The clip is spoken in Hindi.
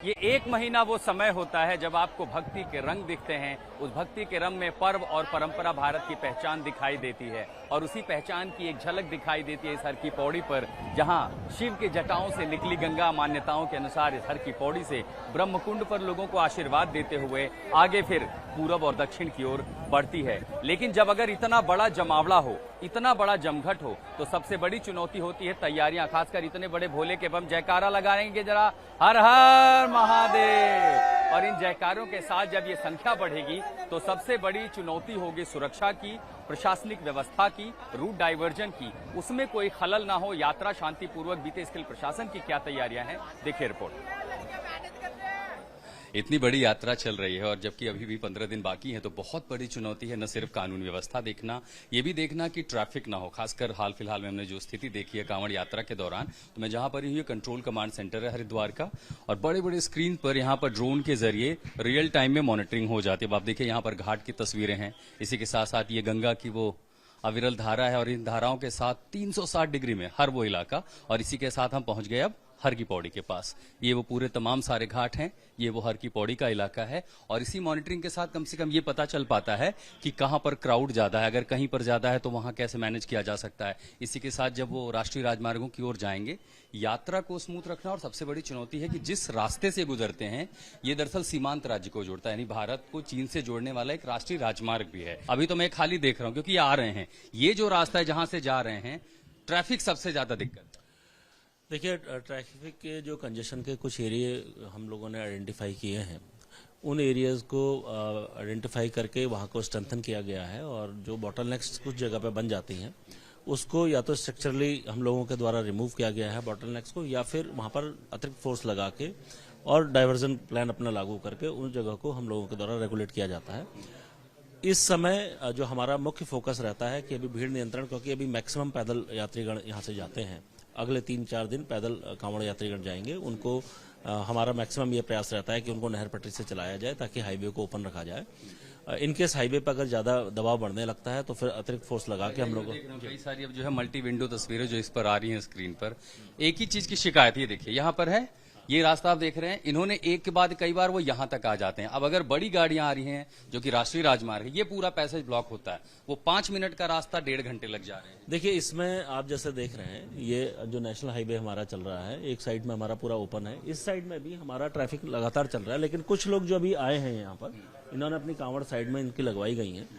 ये एक महीना वो समय होता है जब आपको भक्ति के रंग दिखते हैं। उस भक्ति के रंग में पर्व और परंपरा भारत की पहचान दिखाई देती है और उसी पहचान की एक झलक दिखाई देती है इस हर की पौड़ी पर, जहां शिव के जटाओं से निकली गंगा मान्यताओं के अनुसार इस हर की पौड़ी से ब्रह्मकुंड पर लोगों को आशीर्वाद देते हुए आगे फिर पूरब और दक्षिण की ओर बढ़ती है। लेकिन जब अगर इतना बड़ा जमावड़ा हो, इतना बड़ा जमघट हो, तो सबसे बड़ी चुनौती होती है तैयारियां। खासकर इतने बड़े भोले के बम जयकारा लगाएंगे जरा, हर हर महादेव। और इन जयकारों के साथ जब ये संख्या बढ़ेगी तो सबसे बड़ी चुनौती होगी सुरक्षा की, प्रशासनिक व्यवस्था की, रूट डाइवर्जन की, उसमें कोई खलल ना हो, यात्रा शांतिपूर्वक बीते। इसके लिए प्रशासन की क्या तैयारियां हैं, देखिए रिपोर्ट। इतनी बड़ी यात्रा चल रही है और जबकि अभी भी 15 दिन बाकी हैं, तो बहुत बड़ी चुनौती है न सिर्फ कानून व्यवस्था देखना, ये भी देखना कि ट्रैफिक ना हो। खासकर हाल फिलहाल में हमने जो स्थिति देखी है कांवड़ यात्रा के दौरान, तो मैं जहां पर ही कंट्रोल कमांड सेंटर है हरिद्वार का, और बड़े बड़े स्क्रीन पर यहां पर ड्रोन के जरिए रियल टाइम में मॉनिटरिंग हो जाती है। अब आप देखिए यहाँ पर घाट की तस्वीरें हैं, इसी के साथ साथ ये गंगा की वो अविरल धारा है और इन धाराओं के साथ 360 डिग्री में हर वो इलाका, और इसी के साथ हम पहुंच गए अब हर की पौड़ी के पास। ये वो पूरे तमाम सारे घाट हैं, ये वो हर की पौड़ी का इलाका है, और इसी मॉनिटरिंग के साथ कम से कम ये पता चल पाता है कि कहां पर क्राउड ज्यादा है, अगर कहीं पर ज्यादा है तो वहां कैसे मैनेज किया जा सकता है। इसी के साथ जब वो राष्ट्रीय राजमार्गों की ओर जाएंगे, यात्रा को स्मूथ रखना, और सबसे बड़ी चुनौती है कि जिस रास्ते से गुजरते हैं ये दरअसल सीमांत राज्य को जोड़ता है, यानी भारत को चीन से जोड़ने वाला एक राष्ट्रीय राजमार्ग भी है। अभी तो मैं खाली देख रहा हूं क्योंकि ये आ रहे हैं, ये जो रास्ता है जहां से जा रहे हैं, ट्रैफिक सबसे ज्यादा दिक्कत। देखिए, ट्रैफिक के जो कंजेशन के कुछ एरिया हम लोगों ने आइडेंटिफाई किए हैं, उन एरियाज को आइडेंटिफाई करके वहाँ को स्ट्रेंथन किया गया है, और जो बॉटलनेक्स कुछ जगह पे बन जाती हैं उसको या तो स्ट्रक्चरली हम लोगों के द्वारा रिमूव किया गया है बॉटलनेक्स को, या फिर वहाँ पर अतिरिक्त फोर्स लगा के और डाइवर्जन प्लान अपना लागू करके उन जगह को हम लोगों के द्वारा रेगुलेट किया जाता है। इस समय जो हमारा मुख्य फोकस रहता है कि अभी भीड़ नियंत्रण, क्योंकि अभी मैक्सिमम पैदल यात्रीगण यहाँ से जाते हैं, अगले 3-4 दिन पैदल कांवड़ यात्रीगण जाएंगे, उनको हमारा मैक्सिमम ये प्रयास रहता है कि उनको नहर पटरी से चलाया जाए ताकि हाईवे को ओपन रखा जाए। इनकेस हाईवे पर अगर ज्यादा दबाव बढ़ने लगता है तो फिर अतिरिक्त फोर्स लगा के हम लोग कई सारी अब जो है मल्टी विंडो तस्वीरें जो इस पर आ रही हैं स्क्रीन पर, एक ही चीज की शिकायत ये देखिए, यहाँ पर है ये रास्ता आप देख रहे हैं, इन्होंने एक के बाद कई बार वो यहां तक आ जाते हैं। अब अगर बड़ी गाड़ियां आ रही हैं जो कि राष्ट्रीय राजमार्ग है, ये पूरा पैसेज ब्लॉक होता है, वो 5 मिनट का रास्ता 1.5 घंटे लग जा रहे हैं। देखिए, इसमें आप जैसे देख रहे हैं, ये जो नेशनल हाईवे हमारा चल रहा है, एक साइड में हमारा पूरा ओपन है, इस साइड में भी हमारा ट्रैफिक लगातार चल रहा है, लेकिन कुछ लोग जो अभी आए हैं यहाँ पर, इन्होंने अपनी कांवड़ साइड में इनकी लगवाई गई हैं,